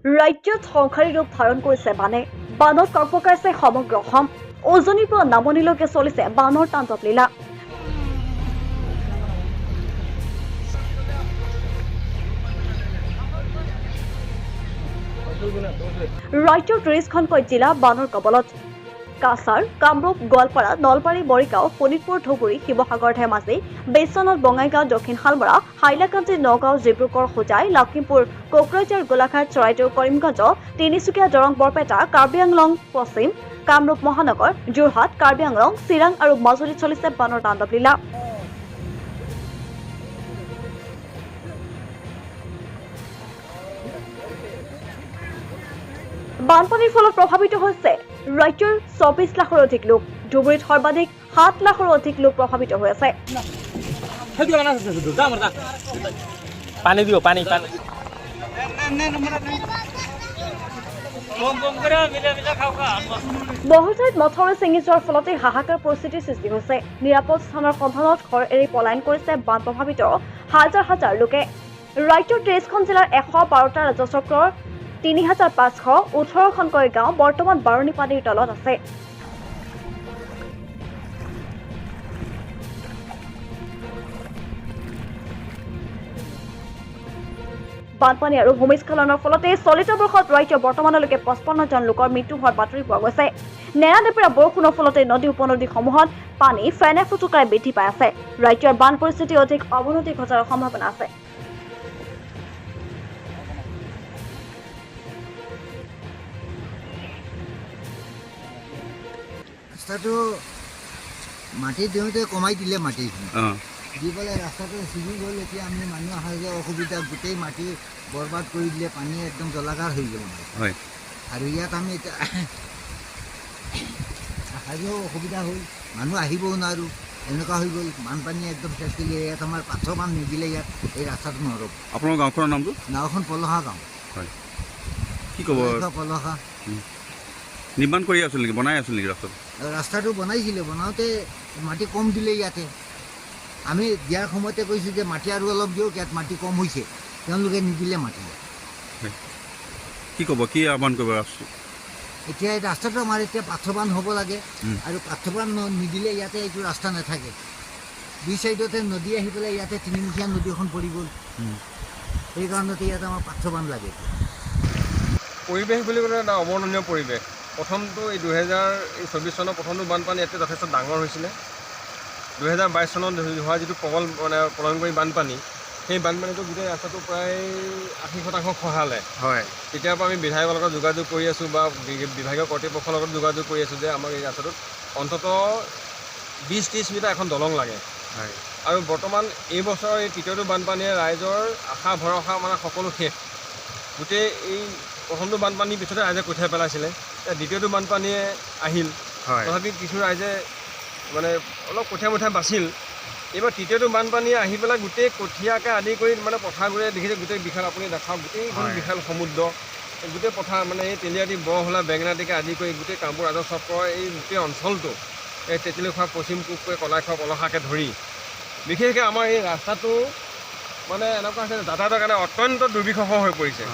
ৰাজ্যত সংসাৰী ৰূপ ধাৰণ কৰিছে বানে। বানত কঁপকাইছে সমগ্ৰ অসম। উজনিৰ পৰা নামনিলৈকে চলিছে বানৰ তাণ্ডৱ লীলা। ৰাজ্যৰ ৩০খনকৈ জিলা বানৰ কবলত। কাছাৰ, কামৰূপ, গোৱালপাৰা, নলবাৰী, মৰিগাঁও, শোণিতপুৰ, ধুবুৰী, শিৱসাগৰ, ধেমাজি, বিশ্বনাথ, বঙাইগাঁও, দক্ষিণ শালমৰা, হাইলাকান্দি, নগাঁও, ডিব্ৰুগড়, হোজাই, লখিমপুৰ, কোকৰাঝাৰ, গোলাঘাট, চৰাইদেউ, কৰিমগঞ্জ, তিনিচুকীয়া, দৰং, বৰপেটা, কাৰ্বি আংলং পশ্চিম, কামৰূপ মহানগৰ, যোৰহাট, কাৰ্বি আংলং, চিৰাং আৰু মাজুলীত চলিছে বানৰ তাণ্ডৱ লীলা। বানপানীৰ ফলত প্ৰভাৱিত হৈছে ৰাজ্যৰ ২৪ লাখৰ অধিক লোক। ধুবুৰীত সৰ্বাধিক ৭ লাখৰো অধিক লোক প্ৰভাৱিত হৈ আছে। পানী দিও পানী পানী বহু ঠাইত মথাউৰি ছিঙি যোৱাৰ ফলতে হাহাকাৰ পৰিস্থিতিৰ সৃষ্টি হৈছে। নিৰাপদ স্থানৰ সন্ধানত ঘৰ এৰি পলায়ন কৰিছে বান প্ৰভাৱিত হাজাৰ হাজাৰ লোকে। ৰাজ্যৰ ৩০খন জিলাৰ ১১২টা ৰাজচক্ৰৰ ৩৫১৮খনকৈ গাঁও বৰ্তমান বাৰণি পানীৰ তলত আছে। বানপানী আৰু ভূমিস্খলনৰ ফলতে চলিত বৰ্ষত ৰাজ্যৰ বৰ্তমানলৈকে ৫৫ জন লোকৰ মৃত্যু হোৱাৰ বাতৰি পোৱা গৈছে। নেৰানেপেৰা বৰষুণৰ ফলতে নদী উপনদীসমূহত পানী ফেনে ফুটুকাৰে বৃদ্ধি পাই আছে। ৰাজ্যৰ বান পৰিস্থিতি অধিক অৱনতি ঘটাৰ সম্ভাৱনা আছে। ৰাস্তাটো মাটি দিওঁতে কমাই দিলে মাটিখিনি দি পেলাই ৰাস্তাটো ছিগি গ'ল। এতিয়া আমি মানুহ অহা যোৱা অসুবিধা, গোটেই মাটি বৰবাদ কৰি দিলে, পানীয়ে একদম জলাকাৰ হৈ গ'ল হয়। আৰু ইয়াত আমি এতিয়া অহা যোৱাও অসুবিধা হ'ল, মানুহ আহিবও নোৱাৰোঁ, এনেকুৱা হৈ গ'ল। বানপানীয়ে একদম শেষ কৰিলে। ইয়াত আমাৰ পাথৰ মান নিদিলে ইয়াত এই ৰাস্তাটো নৰব। আপোনাৰ গাঁওখনৰ নামটো? গাঁওখন পলসা গাঁও। হয়, কি ক'ব? পলসা নিৰ্মাণ কৰি আছিল নেকি, বনাই আছিল নেকি ৰাস্তাটো? ৰাস্তাটো বনাইছিলে, বনাওঁতে মাটি কম দিলে ইয়াতে। আমি দিয়াৰ সময়তে কৈছোঁ যে মাটি আৰু অলপ দিয়ক, ইয়াত মাটি কম হৈছে, তেওঁলোকে নিদিলে মাটি। কি ক'ব, কি আহ্বান কৰিব ৰাস্তা? এতিয়া এই ৰাস্তাটো আমাৰ এতিয়া পাথৰবান হ'ব লাগে, আৰু পাথৰবান নিদিলে ইয়াতে এইটো ৰাস্তা নাথাকে। দুই চাইডতে নদী আহি পেলাই ইয়াতে তিনিমুখীয়া নদী এখন পৰি গ'ল। সেইকাৰণতে ইয়াত আমাৰ পাথৰবান লাগে। পৰিৱেশ বুলি ক'লে এটা অৱৰ্ণনীয় পৰিৱেশ। প্ৰথমটো এই ২০২৪ চনৰ প্ৰথমটো বানপানী ইয়াতে যথেষ্ট ডাঙৰ হৈছিলে। ২০২২ চনত হোৱা যিটো প্ৰলয়ংকৰী বানপানী, সেই বানপানীটো গোটেই ৰাস্তাটো প্ৰায় ৮০% খহালে। হয়, তেতিয়াৰ পৰা আমি বিধায়কৰ লগত যোগাযোগ কৰি আছোঁ বা বিভাগীয় কৰ্তৃপক্ষৰ লগত যোগাযোগ কৰি আছোঁ যে আমাক এই ৰাস্তাটোত অন্ততঃ ২০-৩০ মিটাৰ এখন দলং লাগে। হয়, আৰু বৰ্তমান এই বছৰ এই তৃতীয়টো বানপানীয়ে ৰাইজৰ আশা ভৰসা সকলো শেষ। গোটেই এই প্ৰথমটো বানপানীৰ পিছতে ৰাইজে কঠিয়াই পেলাইছিলে, দ্বিতীয়টো বানপানীয়ে আহিল। তথাপি কিছু ৰাইজে অলপ কঠীয়া মঠীয়া বাচিল। এইবাৰ তৃতীয়টো বানপানীয়ে আহি পেলাই গোটেই কঠীয়াকে আদি কৰি পথাৰবোৰে দেখিছে, গোটেই বিশাল, আপুনি দেখাওক গোটেইখন বিশাল সমুদ্ৰ, গোটেই পথাৰ এই তেলিয়াটি, বৰহোলা, বেঙেনাটিকে আদি কৰি গোটেই কামপুৰ ৰাজহ চক্ৰৰ এই গোটেই অঞ্চলটো, এই তেঁতেলীখোৱা, পশ্চিম পূবকৈ কলাইখোৱা, পলসাকে ধৰি বিশেষকৈ আমাৰ এই ৰাস্তাটো এনেকুৱা হৈছে যাতায়াতৰ কাৰণে অত্যন্ত দুৰ্বিষহ হৈ পৰিছে।